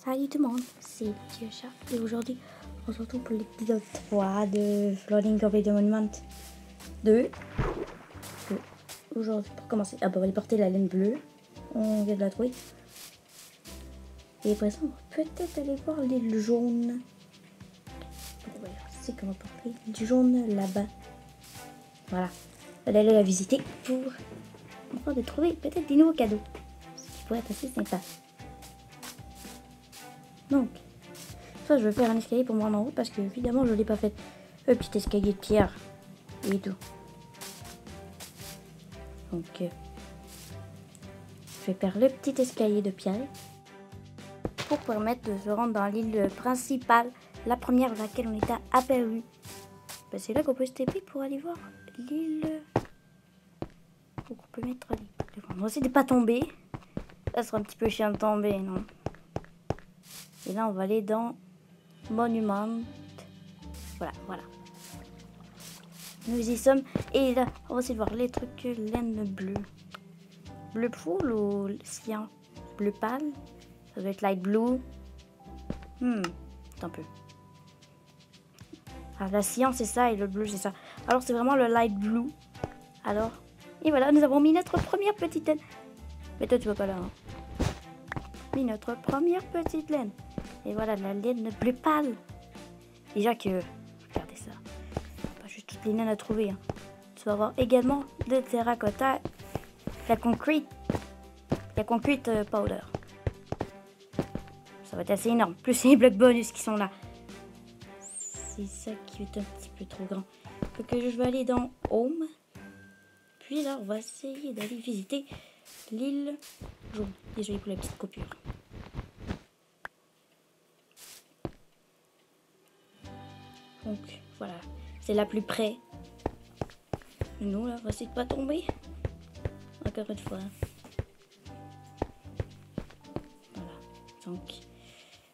Salut tout le monde, c'est Tiocha et aujourd'hui on se retrouve pour l'épisode 3 de Flooding Completed Monument 2. Aujourd'hui pour commencer, on va aller porter la laine bleue, on vient de la trouver. Et après ça on va peut-être aller voir l'île jaune. Ouais, c'est qu'on va porter du jaune là-bas. Voilà, on va aller la visiter pour encore de trouver peut-être des nouveaux cadeaux. Ce qui pourrait être assez sympa. Donc, ça je vais faire un escalier pour me rendre en haut parce que évidemment je ne l'ai pas fait. Un petit escalier de pierre et tout. Donc, je vais faire le petit escalier de pierre pour permettre de se rendre dans l'île principale, la première à laquelle on était apparu. Ben, c'est là qu'on peut se taper pour aller voir l'île. Donc on peut mettre l'île. On va essayer de ne pas tomber. Ça sera un petit peu chiant de tomber, non? Et là, on va aller dans Monument. Voilà. Nous y sommes. Et là, on va essayer de voir les trucs laine bleue. Bleu poule ou cyan? Bleu pâle? Ça doit être light blue. Un peu. Ah, la cyan, c'est ça, et le bleu, c'est ça. Alors, c'est vraiment le light blue. Alors, et voilà, nous avons mis notre première petite laine. Mais toi, tu vas pas là, hein. Mis notre première petite laine. Et voilà, la laine bleu pâle. Déjà que, regardez ça. Pas juste toutes les laines à trouver. Hein. Tu vas avoir également le terracotta, la concrete powder. Ça va être assez énorme. Plus les blocs bonus qui sont là. C'est ça qui est un petit peu trop grand. Donc je vais aller dans Home. Puis là, on va essayer d'aller visiter l'île jaune. Désolé pour la petite coupure. Donc voilà, c'est la plus près. Et nous là, on va essayer de pas tomber. Encore une fois. Voilà. Donc,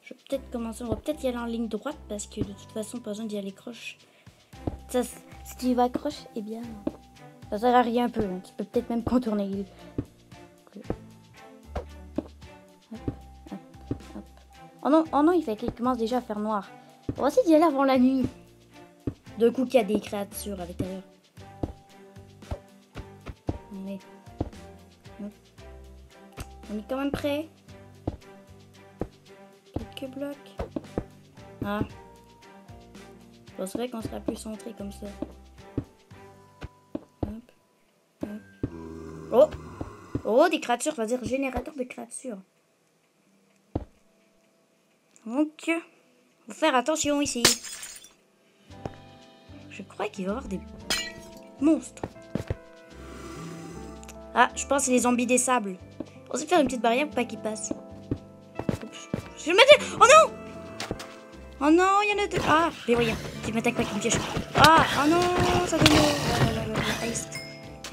je vais peut-être commencer. On va peut-être y aller en ligne droite parce que de toute façon, pas besoin d'y aller croche. Ça, si tu y vas croche, eh bien, ça sert à rien un peu. Hein. Tu peux peut-être même contourner l'île. Hop. Oh non, il fait qu'il commence déjà à faire noir. On va essayer d'y aller avant la nuit. D'un coup qu'il y a des créatures à l'intérieur. On est quand même prêt. Quelques blocs. Ah. Bon, c'est vrai qu'on sera plus centré comme ça. Hop. Oh, des créatures, on va dire générateur de créatures. Donc, faut faire attention ici. Je crois qu'il va y avoir des monstres. Ah, je pense que c'est les zombies des sables. On va faire une petite barrière pour pas qu'ils passent. Je vais mettre... Oh non! Oh non, il y en a deux. Ah, mais voyons. Tu m'attaques pas qui me pioche. Ah, oh non, ça donne...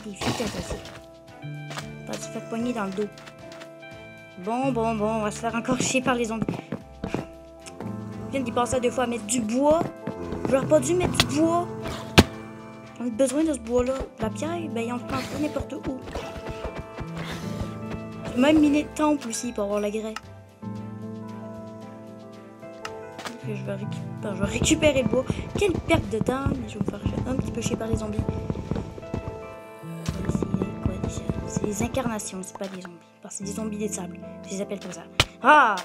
Des vitesses aussi. On va se faire poigner dans le dos. Bon, on va se faire encore chier par les zombies. Je viens d'y penser à 2 fois à mettre du bois. J'aurais pas dû mettre du bois. On a besoin de ce bois-là. La pierre, ben, il en prend pas n'importe où. J'ai même miné de temple aussi pour avoir la grès. Donc, je vais récupérer le bois. Quelle perte de temps. Mais je vais me faire un petit peu chier par les zombies. C'est quoi déjà? C'est les incarnations, c'est pas des zombies. Parce que c'est des zombies des sables. Je les appelle comme ça. Ah!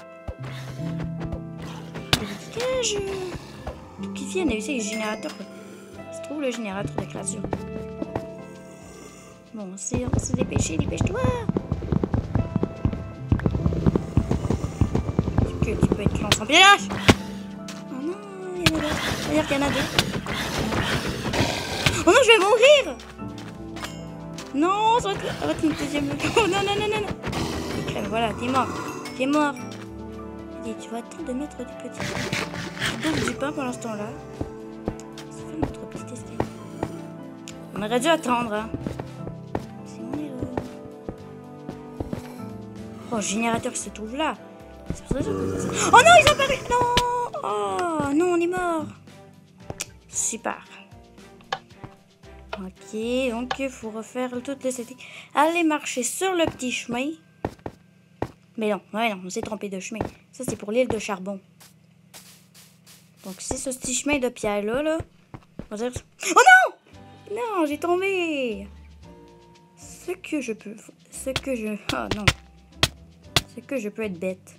Qui viennent a eu les générateurs. Se trouve le générateur de création. Bon, on s'est dépêché, dépêche-toi. Que tu peux être lancé en piège. Oh non, il y en a d'autres. C'est-à-dire qu'il y en a deux. Oh non, je vais mourir. Non, ça va être une deuxième. Oh non. Crème, voilà, t'es mort. Et tu vas attendre de mettre du petit. Donc du pain pendant ce temps-là. Ça fait notre petit escalier. On aurait dû attendre. Hein. Si on est là. Oh, le générateur qui se trouve là. C'est pour ça que je peux passer. Oh non, ils ont apparu. Non. Oh non, on est mort. Super. Ok, donc il faut refaire toutes les settings. Allez marcher sur le petit chemin. Mais non, ouais, non, on s'est trompé de chemin. Ça, c'est pour l'île de charbon. Donc, c'est ce petit chemin de pierre-là, là. On va dire... Oh non! Non, j'ai tombé! Ce que je peux... Oh non. Ce que je peux être bête.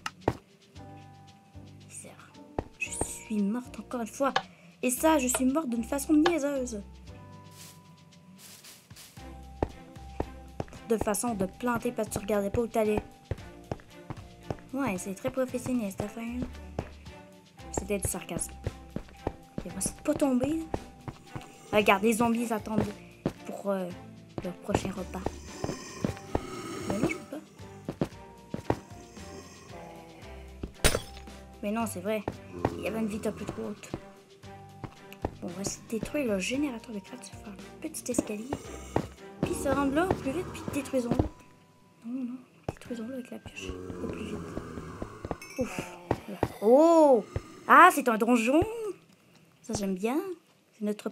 Je suis morte encore une fois. Et ça, je suis morte d'une façon niaiseuse. De façon de planter parce que tu regardais pas où t'allais. Ouais, c'est très professionnel cette affaire. C'était du sarcasme. Ok, on va essayer de pas tomber. Regarde, les zombies attendent pour leur prochain repas. Mais non, je peux pas. Mais non, c'est vrai. Il y avait une vitre un peu trop haute. Bon, on va essayer de détruire le générateur de craft. Faire un petit escalier. Puis se rendre là au plus vite, puis détruisons-le. Non, non, détruisons-le avec la pioche. Au plus vite. Ouf. Oh! Ah, c'est un donjon! Ça, j'aime bien. C'est notre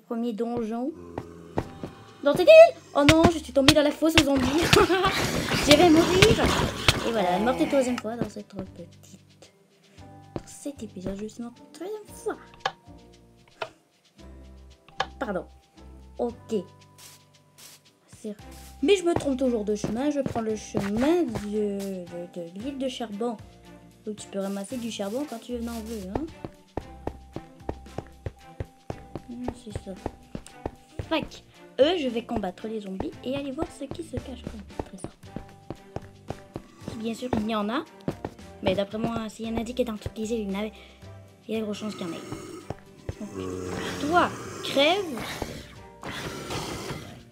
premier donjon. Dans cette île! Oh non, je suis tombée dans la fosse aux zombies. Je vais mourir. Et voilà, morte une troisième fois dans cette petite... Dans cet épisode, je suis morte une troisième fois. Pardon. Ok. Mais je me trompe toujours de chemin. Je prends le chemin de l'île de charbon. Donc tu peux ramasser du charbon quand tu en veux. Hein? C'est ça. Fac. Je vais combattre les zombies et aller voir ce qui se cache comme trésor. Bien sûr, il y en a. Mais d'après moi, s'il y en a dit que dans toutes les îles, il y a de grosses chances qu'il y en ait. Donc, toi, crève.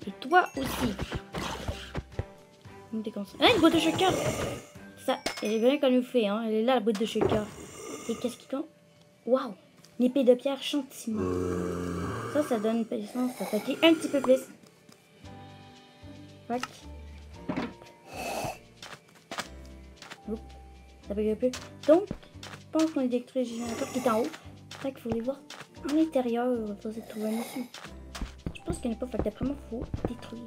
Et toi aussi. Ah, une boîte de shaker. Ça, elle est bien qu'on nous fait, hein. Elle est là, la boîte de shaker. Et qu'est-ce qui compte? Waouh! Une épée de pierre chantiment. Ça donne une puissance d'attaquer un petit peu plus. Fac. Oups. Ça fait un peu. Donc, je pense qu'on est détruit le générateur qui est en haut. Fait qu'il faut aller voir à l'intérieur. Il faut essayer de trouver un issue. Je pense qu'il n'est pas fait. D'après moi, il faut détruire.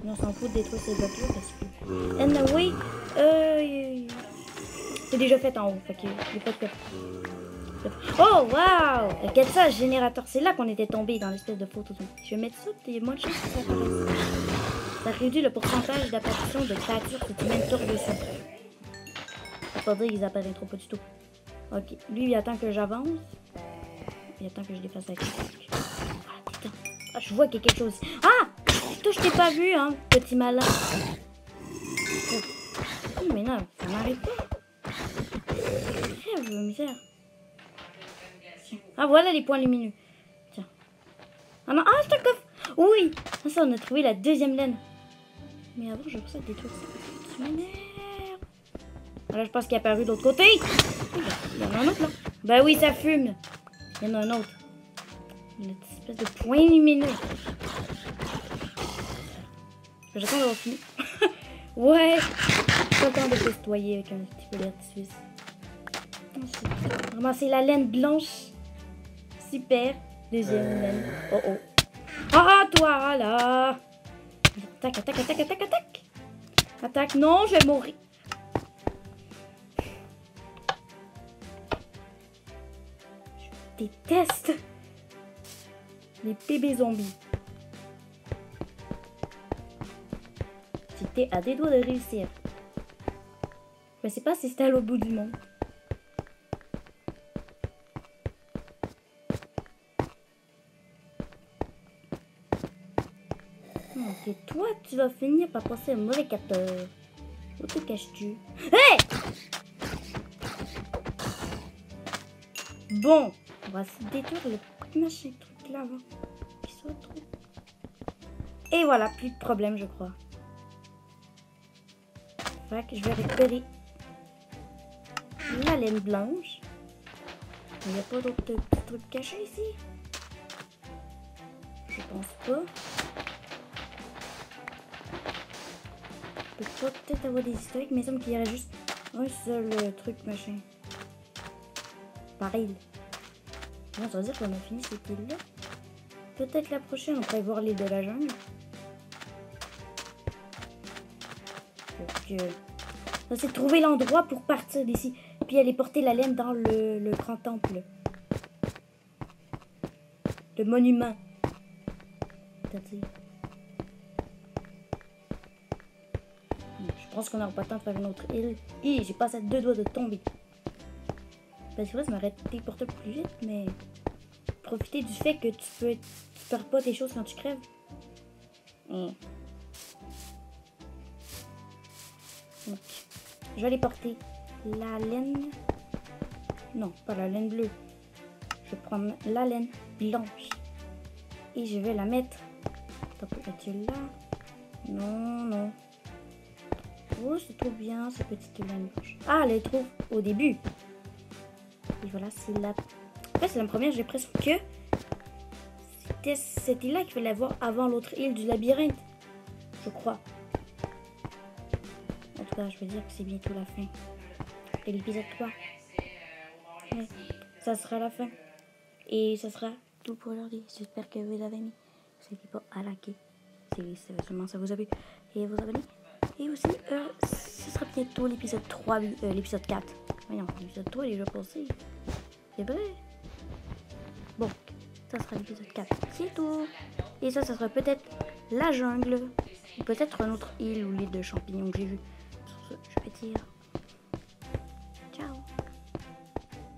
On s'en fout de détruire ces blocs-là parce que... Anyway, c'est déjà fait en haut. Fait qu'il n'y a pas de quoi. Oh, waouh! Regarde ça, générateur. C'est là qu'on était tombé dans l'espèce de photo. Je vais mettre ça, il y a moins de chances que ça apparaisse. Ça réduit le pourcentage d'apparition de créatures que tu mets tour dessus. Ça veut pas dire qu'ils apparaîtront pas du tout. Ok, lui, il attend que j'avance. Il attend que je défasse la carte. Ah, je vois qu'il y a quelque chose. Ah! Toi, je t'ai pas vu, hein, petit malin. Oh, mais non, ça m'arrête pas. Crève, misère. Ah, voilà les points lumineux. Tiens. Ah non, ah, c'est un coffre. Oui. Ça, on a trouvé la deuxième laine. Mais avant, je pensais détruire ça. Tu m'énerves. Voilà, je pense qu'il est apparu de l'autre côté. Il y en a un autre, là. Ben oui, ça fume. Il y en a un autre. Une espèce de point lumineux. J'attends d'avoir fini. Ouais. Pas le temps de festoyer avec un petit peu d'artifice. Ramasser la laine blanche. Super. Deuxième laine. Oh oh. Ah, toi là. Attaque, attaque, attaque, attaque, attaque. Attaque. Non, je vais mourir. Je déteste les bébés zombies. J'étais à des doigts de réussir. Je sais pas si c'était à l'autre bout du monde. Ok, toi, tu vas finir par passer un mauvais capteur. Où te caches-tu? Hey! Bon, on va se détruire le machin truc là avant qu'il soit trop. Et voilà, plus de problème, je crois. Fait que je vais récupérer la laine blanche. Il n'y a pas d'autres petits trucs cachés ici? Je pense pas. Je peux pas peut-être avoir des historiques, mais il semble qu'il y aurait juste un seul truc machin. Pareil. Bon, ça veut dire qu'on a fini cette île-là. Peut-être la prochaine, on pourrait voir l'île de la jungle. Donc, C'est de trouver l'endroit pour partir d'ici. Puis aller porter la laine dans le grand temple. Le monument. C'est-à-dire. Je pense qu'on n'aura pas le temps de faire une autre île. Et j'ai passé à 2 doigts de tomber. Parce que là, ça m'aurait téléporté plus vite, mais profiter du fait que tu perds pas tes choses quand tu crèves. Donc, je vais aller porter la laine. Non, pas la laine bleue. Je vais prendre la laine blanche. Et je vais la mettre. Attends, peut-être là. Non. Oh, c'est trop bien, cette petite laine blanche. Ah, elle est trop au début. Et voilà, c'est la... En fait, c'est la première, j'ai l'impression que c'était cette île-là qu'il fallait voir avant l'autre île du labyrinthe. Je crois. En tout cas, je veux dire que c'est bientôt la fin. Et l'épisode 3. Ouais, ça sera la fin. Et ça sera tout pour aujourd'hui. J'espère que vous avez mis. N'hésitez pas à liker. Si seulement ça vous a plu. Et vous abonner. Et aussi, ce sera bientôt l'épisode 3, l'épisode 4. Voyons, l'épisode 3 est déjà passé. C'est vrai. Bon, ça sera l'épisode 4. C'est tout. Et ça sera peut-être la jungle. Ou peut-être une autre île ou l'île de champignons que j'ai vu. Sur ce, je vais dire...